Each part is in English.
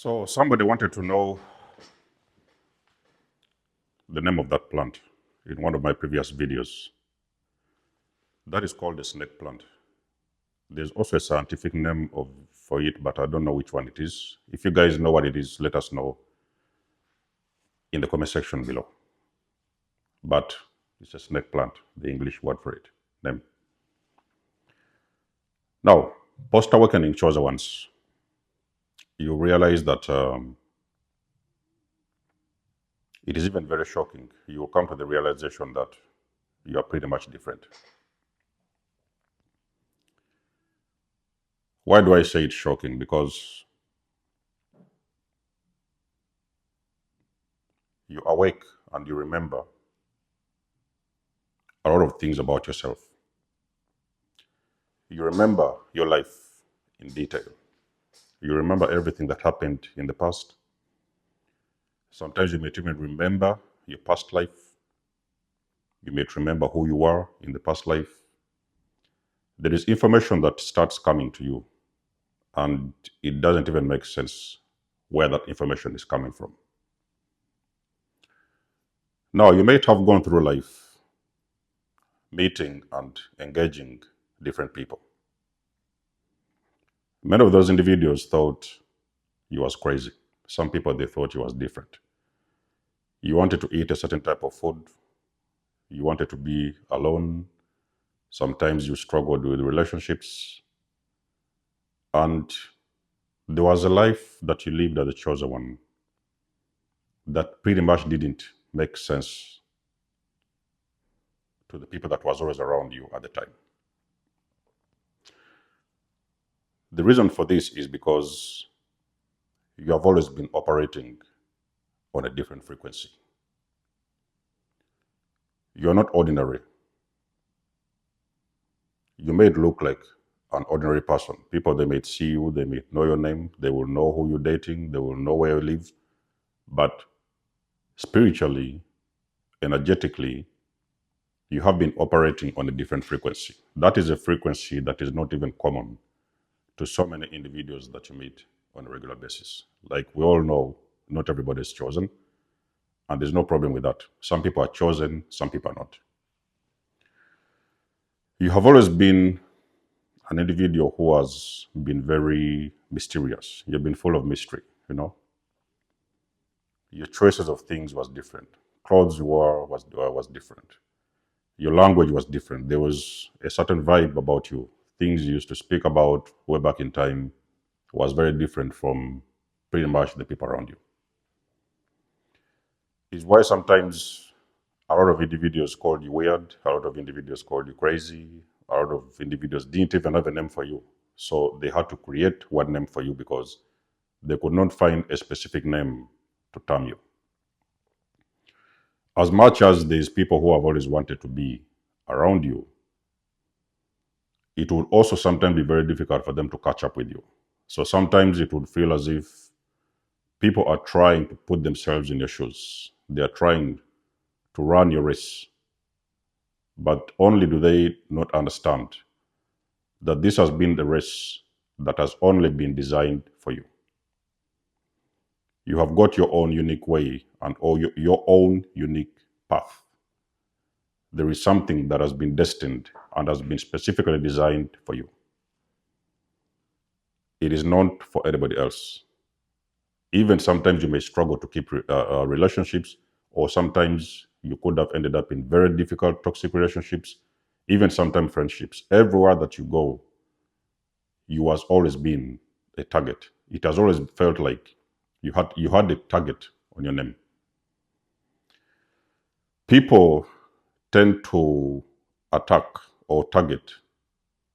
So somebody wanted to know the name of that plant in one of my previous videos. That is called the snake plant. There's also a scientific name for it, but I don't know which one it is. If you guys know what it is, let us know in the comment section below. But it's a snake plant, the English word for it, name. Now, post-awakening chosen ones, you realize that it is even very shocking. You will come to the realization that you are pretty much different. Why do I say it's shocking? Because you awake and you remember a lot of things about yourself. You remember your life in detail. You remember everything that happened in the past. Sometimes you may even remember your past life. You may remember who you were in the past life. There is information that starts coming to you, and it doesn't even make sense where that information is coming from. Now, you may have gone through life meeting and engaging different people. Many of those individuals thought you was crazy. Some people, they thought you was different. You wanted to eat a certain type of food. You wanted to be alone. Sometimes you struggled with relationships. And there was a life that you lived as a chosen one that pretty much didn't make sense to the people that was always around you at the time. The reason for this is because you have always been operating on a different frequency. You're not ordinary. You may look like an ordinary person. People, they may see you, they may know your name, they will know who you're dating, they will know where you live. But spiritually, energetically, you have been operating on a different frequency. That is a frequency that is not even common to so many individuals that you meet on a regular basis. Like we all know, not everybody is chosen, and there's no problem with that. Some people are chosen, some people are not. You have always been an individual who has been very mysterious. You've been full of mystery, you know. Your choices of things was different. Clothes you wore was different. Your language was different. There was a certain vibe about you. Things you used to speak about way back in time was very different from pretty much the people around you. It's why sometimes a lot of individuals called you weird, a lot of individuals called you crazy, a lot of individuals didn't even have a name for you. So they had to create one name for you because they could not find a specific name to term you. As much as there's people who have always wanted to be around you, it would also sometimes be very difficult for them to catch up with you. So sometimes it would feel as if people are trying to put themselves in your shoes. They are trying to run your race. But only do they not understand that this has been the race that has only been designed for you. You have got your own unique way and your own unique path. There is something that has been destined and has been specifically designed for you. It is not for anybody else. Even sometimes you may struggle to keep relationships, or sometimes you could have ended up in very difficult toxic relationships, even sometimes friendships. Everywhere that you go, you has always been a target. It has always felt like you had a target on your name. People tend to attack or target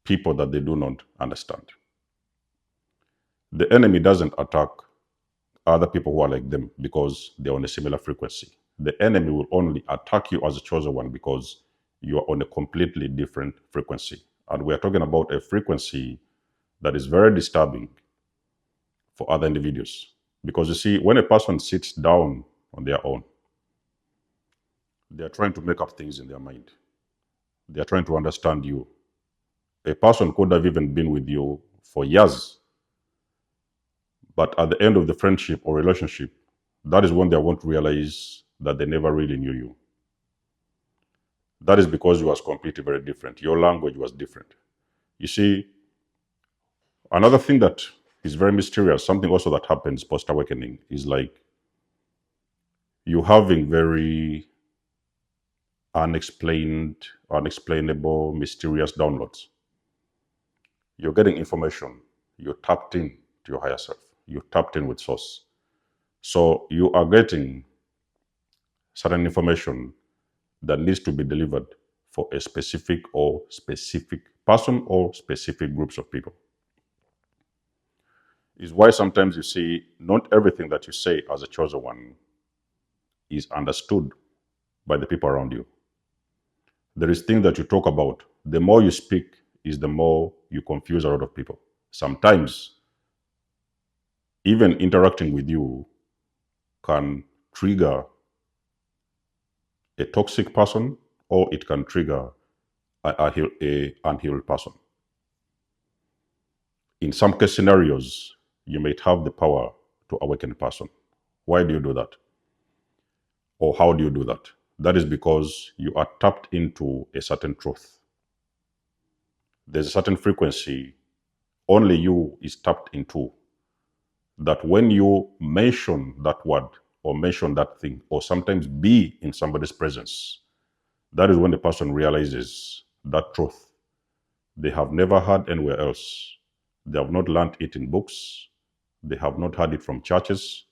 people that they do not understand. The enemy doesn't attack other people who are like them because they're on a similar frequency. The enemy will only attack you as a chosen one because you are on a completely different frequency. And we are talking about a frequency that is very disturbing for other individuals. Because you see, when a person sits down on their own, they are trying to make up things in their mind. They are trying to understand you. A person could have even been with you for years, But at the end of the friendship or relationship, that is when they won't realize that they never really knew you. That is because you was completely very different. Your language was different. You see, another thing that is very mysterious, something also that happens post-awakening, is like you having very unexplainable, mysterious downloads. You're getting information. You're tapped in to your higher self. You're tapped in with source. So you are getting certain information that needs to be delivered for a specific person or specific groups of people. Is why sometimes you see not everything that you say as a chosen one is understood by the people around you. There is things that you talk about. The more you speak is the more you confuse a lot of people. Sometimes even interacting with you can trigger a toxic person, or it can trigger a unhealed person. In some case scenarios, you might have the power to awaken a person. Why do you do that? Or how do you do that? That is because you are tapped into a certain truth. There's a certain frequency only you is tapped into, that when you mention that word or mention that thing, or sometimes be in somebody's presence, that is when the person realizes that truth they have never heard anywhere else. They have not learned it in books. They have not heard it from churches.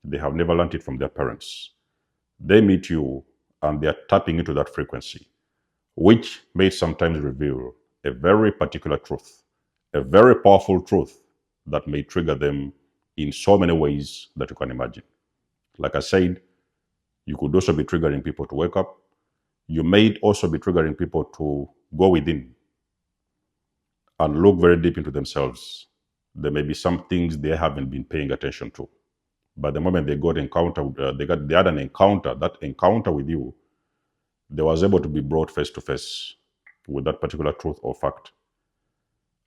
They have never learned it from their parents. They meet you and they are tapping into that frequency, which may sometimes reveal a very particular truth, a very powerful truth that may trigger them in so many ways that you can imagine. Like I said, you could also be triggering people to wake up. You may also be triggering people to go within and look very deep into themselves. There may be some things they haven't been paying attention to. But the moment they they had an encounter, that encounter with you, they was able to be brought face to face with that particular truth or fact.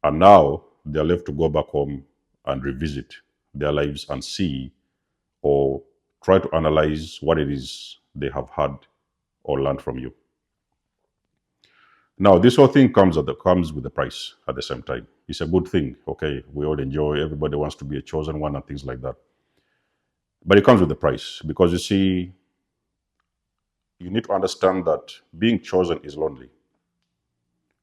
And now they're left to go back home and revisit their lives and see or try to analyze what it is they have had or learned from you. Now, this whole thing comes with the price at the same time. It's a good thing. Okay, we all enjoy. Everybody wants to be a chosen one and things like that. But it comes with the price, because you see, you need to understand that being chosen is lonely.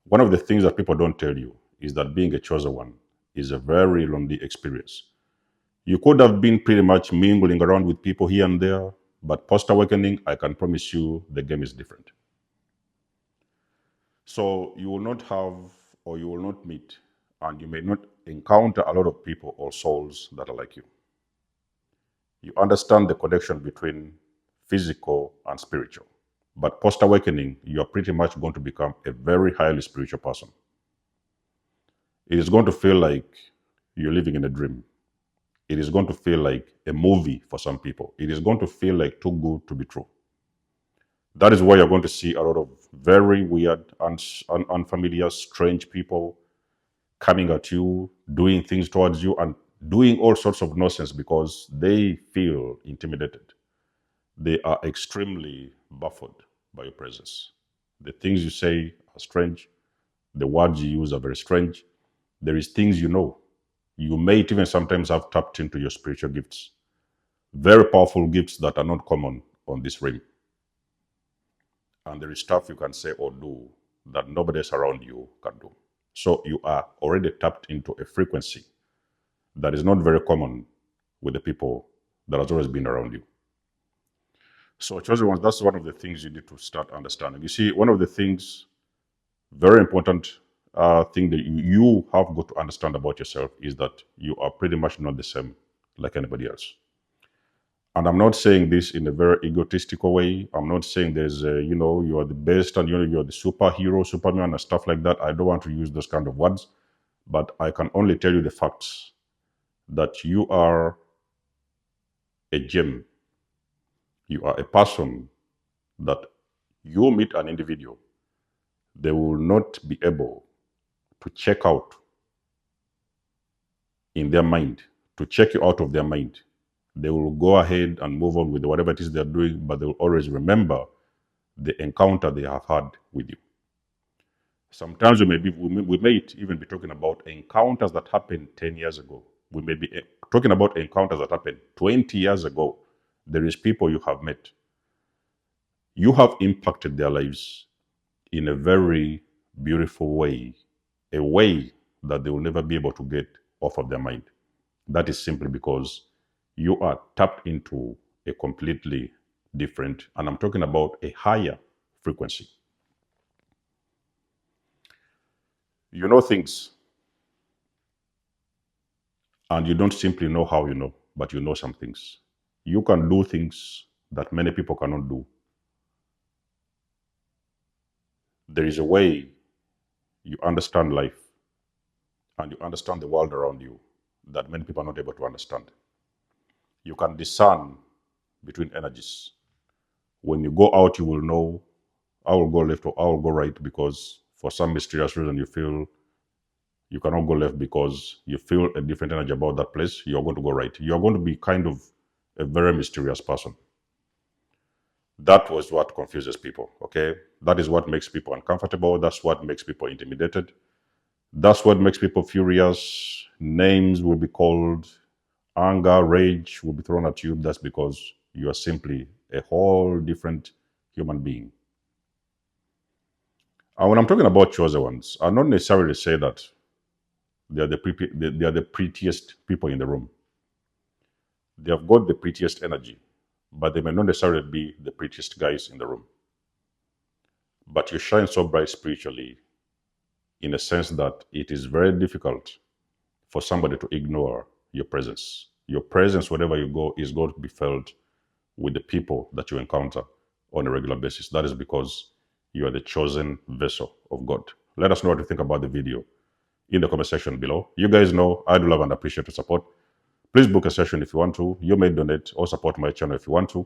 One of the things that people don't tell you is that being a chosen one is a very lonely experience. You could have been pretty much mingling around with people here and there, but post awakening, I can promise you the game is different. So you will not have, or you will not meet, and you may not encounter a lot of people or souls that are like you. You understand the connection between physical and spiritual. But post awakening, you are pretty much going to become a very highly spiritual person. It is going to feel like you're living in a dream. It is going to feel like a movie for some people. It is going to feel like too good to be true. That is why you're going to see a lot of very weird, unfamiliar, strange people coming at you, doing things towards you, and doing all sorts of nonsense because they feel intimidated. They are extremely baffled by your presence. The things you say are strange. The words you use are very strange. There is things you know. You may even sometimes have tapped into your spiritual gifts. Very powerful gifts that are not common on this realm. And there is stuff you can say or do that nobody else around you can do. So you are already tapped into a frequency that is not very common with the people that has always been around you. So chosen ones, that's one of the things you need to start understanding. You see, one of the things, very important thing that you have got to understand about yourself is that you are pretty much not the same like anybody else. And I'm not saying this in a very egotistical way. I'm not saying there's, you are the best and you're the superhero, Superman, and stuff like that. I don't want to use those kind of words, but I can only tell you the facts that you are a gem. You are a person that you meet an individual, they will not be able to check out in their mind to check you out of their mind. They will go ahead and move on with whatever it is they're doing, but they will always remember the encounter they have had with you. Sometimes we may even be talking about encounters that happened 10 years ago. We may be talking about encounters that happened 20 years ago. There is people you have met. You have impacted their lives in a very beautiful way, a way that they will never be able to get off of their mind. That is simply because you are tapped into a completely different, and I'm talking about a higher frequency. You know things, and you don't simply know how you know, but you know some things. You can do things that many people cannot do. There is a way you understand life and you understand the world around you that many people are not able to understand. You can discern between energies. When you go out, you will know, I will go left or I will go right, because for some mysterious reason you feel you cannot go left because you feel a different energy about that place. You're going to go right. You're going to be kind of a very mysterious person. That was what confuses people, okay? That is what makes people uncomfortable. That's what makes people intimidated. That's what makes people furious. Names will be called. Anger, rage will be thrown at you. That's because you are simply a whole different human being. And when I'm talking about chosen ones, I don't necessarily say that they are the prettiest people in the room. They have got the prettiest energy, but they may not necessarily be the prettiest guys in the room. But you shine so bright spiritually, in a sense that it is very difficult for somebody to ignore your presence. Your presence, wherever you go, is going to be felt with the people that you encounter on a regular basis. That is because you are the chosen vessel of God. Let us know what you think about the video in the comment section below. You guys know I do love and appreciate your support. Please book a session if you want to. You may donate or support my channel if you want to.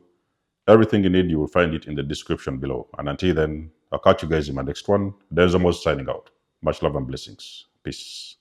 Everything you need, you will find it in the description below. And until then, I'll catch you guys in my next one. There's almost signing out. Much love and blessings. Peace.